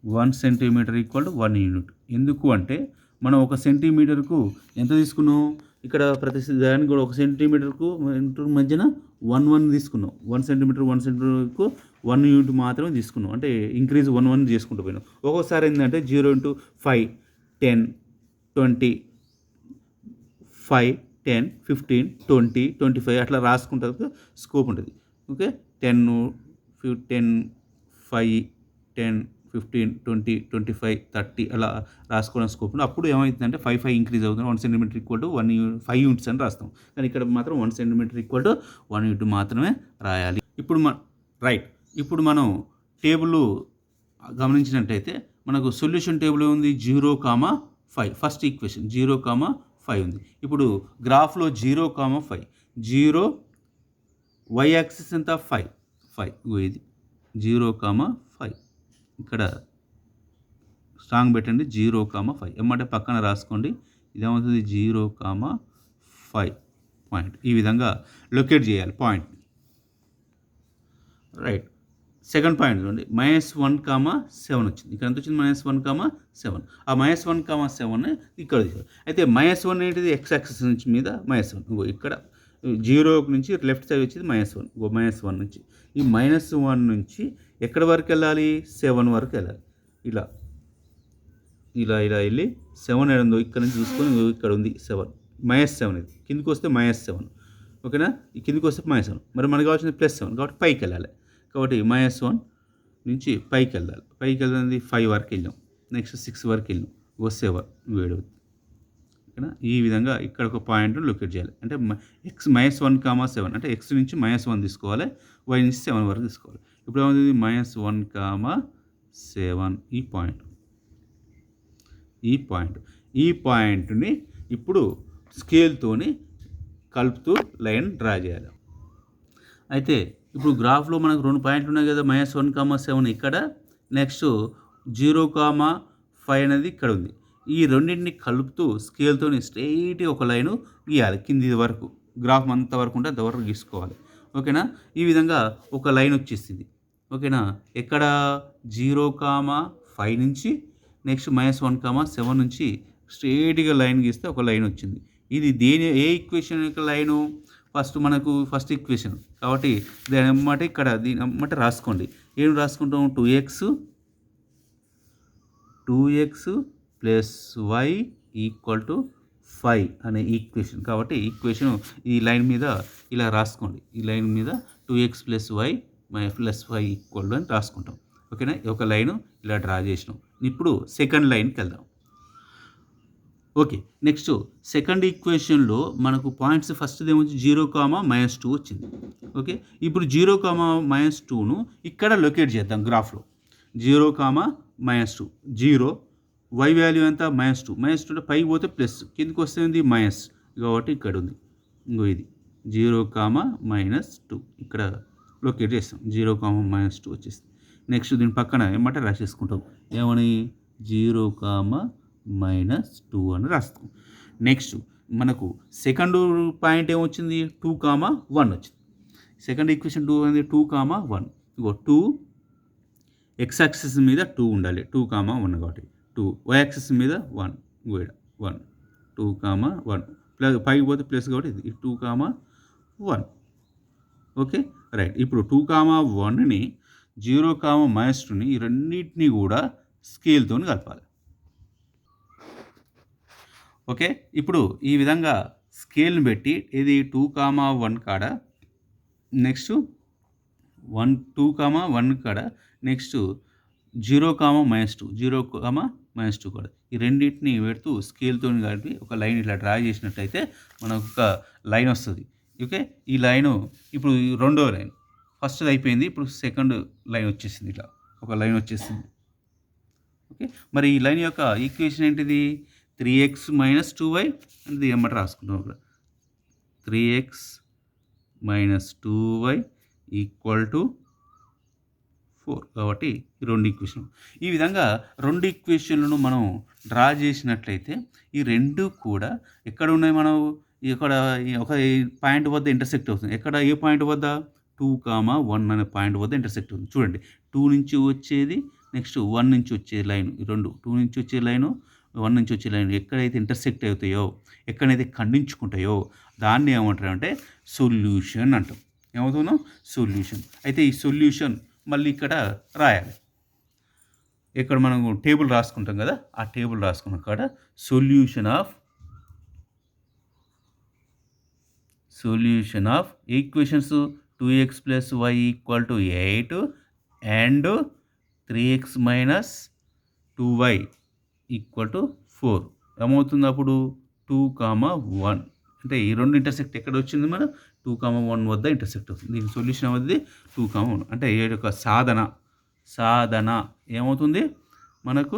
1 centimetre = 1 unit. ఎందుకు అంటే మనం 1 సెంటీమీటర్కు ఎంత తీసుకున్నాం, ఇక్కడ ప్రతి దానికి కూడా 1 సెంటీమీటర్కు మధ్యన 1 తీసుకున్నాం. 1 సెంటీమీటర్కు 1 యూనిట్ మాత్రమే తీసుకున్నాం. అంటే ఇంక్రీజ్ 1 చేసుకుంటూ పోయినాం. ఒక్కోసారి ఏంటంటే 0 × 5 10 20 5 10 15 20 25 అట్లా రాసుకుంటే స్కోప్ ఉంటుంది. ఓకే, 10 5 10 15 20 25 30 అలా రాసుకోవడం స్కోప్ ఉంది. అప్పుడు ఏమవుతుందంటే 5 ఇంక్రీజ్ అవుతుంది. 1 సెంటీమీటర్ = 5 యూనిట్స్ అని రాస్తాం. కానీ ఇక్కడ మాత్రం 1 సెంటీమీటర్ = 1 యూనిట్ మాత్రమే రాయాలి. ఇప్పుడు మనం టేబుల్ గమనించినట్టయితే మనకు సొల్యూషన్ టేబుల్ ఉంది 0, 5 ఫస్ట్ ఈక్వేషన్ 0, 5 ఉంది. ఇప్పుడు గ్రాఫ్లో 0, 5 0 y యాక్సిస్ ఎంత 5 ఇది 0, 5 ఇక్కడ స్ట్రాంగ్ పెట్టండి 0, 5 ఎమ్మటే పక్కన రాసుకోండి. ఇదేమవుతుంది 0, 5 పాయింట్. ఈ విధంగా లొకేట్ చేయాలి పాయింట్. రైట్, సెకండ్ పాయింట్ చూడండి -1, 7 వచ్చింది. ఇక్కడ ఎంత వచ్చింది -1, 7. ఆ -1, 7 ఇక్కడ తీసుకోవాలి. అయితే -1 ఏంటిది x యాక్సిస్ నుంచి మీద -1 ఇక్కడ 0 నుంచి లెఫ్ట్ సైడ్ వచ్చేది -1 నుంచి ఈ -1 నుంచి ఎక్కడి వరకు వెళ్ళాలి 7 వరకు వెళ్ళాలి. ఇలా వెళ్ళి 7 ఏడుందో ఇక్కడ నుంచి చూసుకొని ఇక్కడ ఉంది 7 -7 ఇది కిందికి వస్తే -7 ఓకేనా. ఈ కిందికి వస్తే -7 మరి మనకు కావాల్సింది +7 కాబట్టి పైకి వెళ్ళాలి. కాబట్టి -1 నుంచి పైకి వెళ్ళాలి. పైకి వెళ్ళింది 5 వరకు వెళ్ళాం, నెక్స్ట్ 6 వరకు వెళ్ళాం, 7 7 ఓకేనా. ఈ విధంగా ఇక్కడ ఒక పాయింట్ లొకేట్ చేయాలి. అంటే -1, 7 అంటే x నుంచి -1 తీసుకోవాలి, y నుంచి 7 వరకు తీసుకోవాలి. ఇప్పుడు ఏమవుతుంది -1, 7 ఈ పాయింట్ని ఇప్పుడు స్కేల్తోని కలుపుతూ లైన్ డ్రా చేయాలి. అయితే ఇప్పుడు గ్రాఫ్లో మనకు 2 పాయింట్లు ఉన్నాయి కదా, -1, 7 ఇక్కడ, నెక్స్ట్ 0, 5 అనేది ఇక్కడ ఉంది. ఈ రెండింటిని కలుపుతూ స్కేల్తో స్ట్రైట్గా ఒక లైను గీయాలి, కింది వరకు గ్రాఫ్ అంత వరకు ఉంటే అంతవరకు గీసుకోవాలి. ఓకేనా? ఈ విధంగా ఒక లైన్ వచ్చేసింది. ఓకేనా? ఎక్కడ 0,5 నుంచి నెక్స్ట్ -1,7 నుంచి స్ట్రైట్గా లైన్ గీస్తే ఒక లైన్ వచ్చింది. ఇది ఏ ఈక్వేషన్ యొక్క లైను? ఫస్ట్ ఈక్వేషన్ కాబట్టి దీని ఎమ్మటే దీని ఎమ్మటే రాసుకోండి. ఏం రాసుకుంటాం? 2x plus y equal to 5 అనే ఈక్వేషన్. కాబట్టి ఈక్వేషన్ ఈ లైన్ మీద ఇలా రాసుకోండి. ఈ లైన్ మీద 2x plus y plus 5 equal అని రాసుకుంటాం. ఓకేనా? ఒక లైను ఇలా డ్రా చేసినాం. ఇప్పుడు సెకండ్ లైన్కి వెళ్దాం. ఓకే, నెక్స్ట్ సెకండ్ ఈక్వేషన్లో మనకు పాయింట్స్ ఫస్ట్ది ఏమొచ్చి 0,-2 వచ్చింది. ఓకే, ఇప్పుడు 0,-2ను ఇక్కడ లొకేట్ చేద్దాం గ్రాఫ్లో. 0,-2 0 y వాల్యూ ఎంత? -2 అంటే పైకి పోతే ప్లస్, కిందకి వస్తే ఉంది మైనస్, కాబట్టి ఇక్కడ ఉంది. ఇంకో ఇది 0,-2 ఇక్కడ లొకేట్ చేస్తాం. 0,-2 వచ్చేస్తుంది. నెక్స్ట్ దీని పక్కన ఏమంటే రాసేసుకుంటాం. ఏమని? 0,-2 అని రాస్తాం. నెక్స్ట్ మనకు సెకండ్ పాయింట్ ఏమొచ్చింది? 2,1 వచ్చింది. Second equation 2,1. ఇగో 2 x యాక్సిస్ మీద 2 ఉండాలి, 2,1 కాబట్టి 2, y యాక్సిస్ మీద 1, 1 2,1 ప్లస్ పైకి పోతే ప్లస్ కాబట్టి ఇది 2,1. Okay, right. ఇప్పుడు 2,1ని 0,-2ని ఈ రెండింటిని కూడా స్కేల్తో కలపాలి. ఓకే, ఇప్పుడు ఈ విధంగా స్కేల్ని పెట్టి ఇది 2,1 కాడ నెక్స్ట్ 2,1 కాడ నెక్స్ట్ 0,-2 0,-2 కూడా ఈ రెండింటిని పెడుతూ స్కేల్తో కలిపి ఒక లైన్ ఇట్లా డ్రా చేసినట్టయితే మనకు ఒక లైన్ వస్తుంది. ఓకే, ఈ లైను ఇప్పుడు రెండో లైన్, ఫస్ట్ అయిపోయింది, ఇప్పుడు సెకండ్ లైన్ వచ్చేసింది. ఇట్లా ఒక లైన్ వచ్చేసింది. ఓకే, మరి ఈ లైన్ యొక్క ఈక్వేషన్ ఏంటిది? 3x - 2y అనేది ఏమంటే రాసుకుంటాం. అక్కడ 3x - 2y ఈక్వల్ టు 4. కాబట్టి ఈ రెండు ఈక్వేషన్, ఈ విధంగా రెండు ఈక్వేషన్లను మనం డ్రా చేసినట్లయితే ఈ రెండు కూడా ఎక్కడ ఉన్నాయి? మనం ఇక్కడ ఒక పాయింట్ వద్ద ఇంటర్సెక్ట్ అవుతుంది. ఎక్కడ? ఏ పాయింట్ వద్ద? 2,1 అనే పాయింట్ వద్ద ఇంటర్సెక్ట్ అవుతుంది. చూడండి, 2 నుంచి వచ్చేది నెక్స్ట్ 1 నుంచి వచ్చే లైన్, ఈ రెండు 2 నుంచి వచ్చే లైను 1 నుంచి వచ్చే లైన్ ఎక్కడైతే ఇంటర్సెక్ట్ అవుతాయో, ఎక్కడైతే ఖండించుకుంటాయో దాన్ని ఏమంటారు అంటే సొల్యూషన్ అంటాం. ఏమవుతున్నాం? సొల్యూషన్. అయితే ఈ సొల్యూషన్ మళ్ళీ ఇక్కడ రాయాలి. ఇక్కడ మనం టేబుల్ రాసుకుంటాం కదా, ఆ టేబుల్ రాసుకున్న కాడ solution of equations 2x plus y equal to 8 and 3x - 2y equal to 4 ఏమవుతుంది? అప్పుడు 2,1 అంటే ఈ రెండు ఇంటర్సెక్ట్ ఎక్కడ వచ్చింది? మన 2,1 వద్ద ఇంటర్సెక్ట్ అవుతుంది. దీని సొల్యూషన్ అవుతుంది 2,1 అంటే ఏ యొక్క సాధన ఏమవుతుంది? మనకు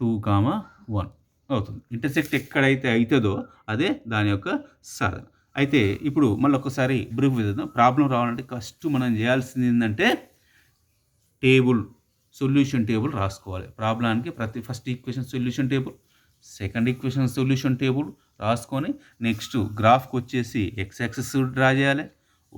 2,1 అవుతుంది. ఇంటర్సెక్ట్ ఎక్కడైతే అవుతుందో అదే దాని యొక్క సాధన. అయితే ఇప్పుడు మళ్ళీ ఒకసారి బ్రీఫ్ చేద్దాం. ప్రాబ్లం రావాలంటే ఫస్ట్ మనం చేయాల్సింది ఏంటంటే సొల్యూషన్ టేబుల్ రాసుకోవాలి. ప్రాబ్లానికి first equation solution table, second equation solution table రాసుకొని నెక్స్ట్ గ్రాఫ్కి వచ్చేసి x యాక్సిస్ డ్రా చేయాలి,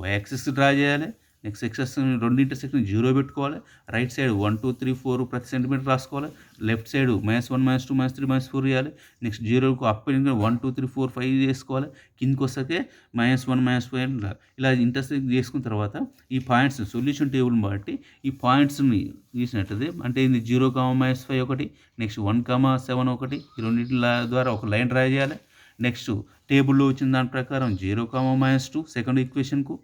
y యాక్సిస్ డ్రా చేయాలి. నెక్స్ట్ x యాక్సిస్ రెండు ఇంటర్సెక్షన్ 0 పెట్టుకోవాలి. రైట్ సైడ్ 1 2 3 4 ప్రతి సెంటీమీటర్ రాసుకోవాలి. లెఫ్ట్ సైడ్ -1 -2 -3 -4 చేయాలి. నెక్స్ట్ 0కు అప్ 1 2 3 4 5 చేసుకోవాలి. కిందకి వస్తే -1 -5 ఇలా ఇంటర్సెక్ట్ చేసుకున్న తర్వాత ఈ పాయింట్స్ సొల్యూషన్ టేబుల్ని బట్టి ఈ పాయింట్స్ని గీసినట్టయితే అంటే ఇది 0,-5 ఒకటి, నెక్స్ట్ 1,7 ఒకటి, ఈ రెండింటి ద్వారా ఒక లైన్ డ్రా చేయాలి. నెక్స్ట్ టేబుల్లో వచ్చిన దాని ప్రకారం 0,-2 సెకండ్ ఈక్వేషన్కు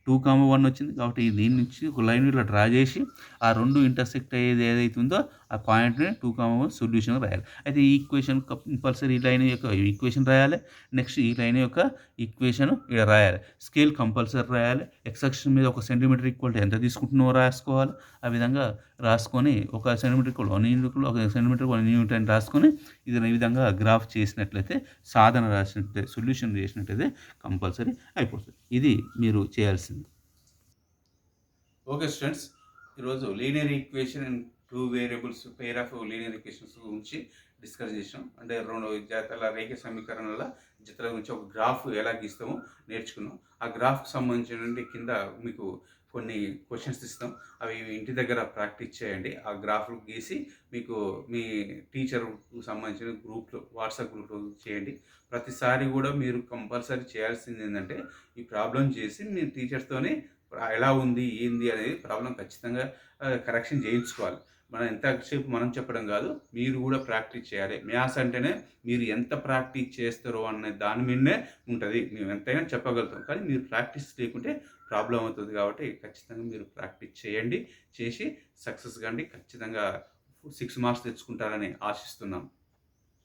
2,1 వచ్చింది. కాబట్టి దీని నుంచి ఒక లైన్ ఇట్లా డ్రా చేసి ఆ రెండు ఇంటర్సెక్ట్ అయ్యేది ఏదైతే ఉందో ఆ పాయింట్ని 2,1 సొల్యూషన్ రాయాలి. అయితే ఈ ఈక్వేషన్ కంపల్సరీ ఈ లైన్ యొక్క ఈక్వేషన్ రాయాలి. నెక్స్ట్ ఈ లైన్ యొక్క ఈక్వేషన్ ఇక్కడ రాయాలి. స్కేల్ కంపల్సరీ రాయాలి. ఎక్స్ యాక్సిస్ మీద 1 సెంటీమీటర్ ఈక్వల్ ఎంత తీసుకుంటున్నావో రాసుకోవాలి. ఆ విధంగా రాసుకొని 1 centimetre equal 1 unit, 1 centimetre 1 unit అని రాసుకొని ఇది ఈ విధంగా గ్రాఫ్ చేసినట్లయితే సాధన రాసినట్లయితే సొల్యూషన్ చేసినట్టయితే కంపల్సరీ అయిపోతుంది. ఇది మీరు చేయాల్సింది. ఓకే స్టూడెంట్స్, ఈరోజు linear equation and 2 variables, pair of linear equations గురించి డిస్కస్ చేసినాం. అంటే 2 జతల రేఖ సమీకరణల జతల గురించి ఒక గ్రాఫ్ ఎలా గీస్తామో నేర్చుకున్నాం. ఆ గ్రాఫ్కి సంబంధించినటువంటి కింద మీకు కొన్ని క్వశ్చన్స్ ఇస్తాం. అవి ఇంటి దగ్గర ప్రాక్టీస్ చేయండి. ఆ గ్రాఫ్లు గీసి మీకు మీ టీచర్కు సంబంధించిన గ్రూప్లో, వాట్సాప్ గ్రూప్లో చేయండి. ప్రతిసారి కూడా మీరు కంపల్సరీ చేయాల్సింది ఏంటంటే ఈ ప్రాబ్లం చేసి మీ టీచర్స్తోనే ఎలా ఉంది ఏంది అనేది ప్రాబ్లం ఖచ్చితంగా కరెక్షన్ చేయించుకోవాలి. మనం ఎంతసేపు మనం చెప్పడం కాదు, మీరు కూడా ప్రాక్టీస్ చేయాలి. మ్యాథ్స్ అంటేనే మీరు ఎంత ప్రాక్టీస్ చేస్తారో అనే దాని మీదనే ఉంటుంది. మేము ఎంతైనా చెప్పగలుగుతాం, కానీ మీరు ప్రాక్టీస్ లేకుంటే ప్రాబ్లం అవుతుంది. కాబట్టి ఖచ్చితంగా మీరు ప్రాక్టీస్ చేయండి. చేసి సక్సెస్ కండి. ఖచ్చితంగా 6 మార్క్స్ తెచ్చుకుంటారని ఆశిస్తున్నాం.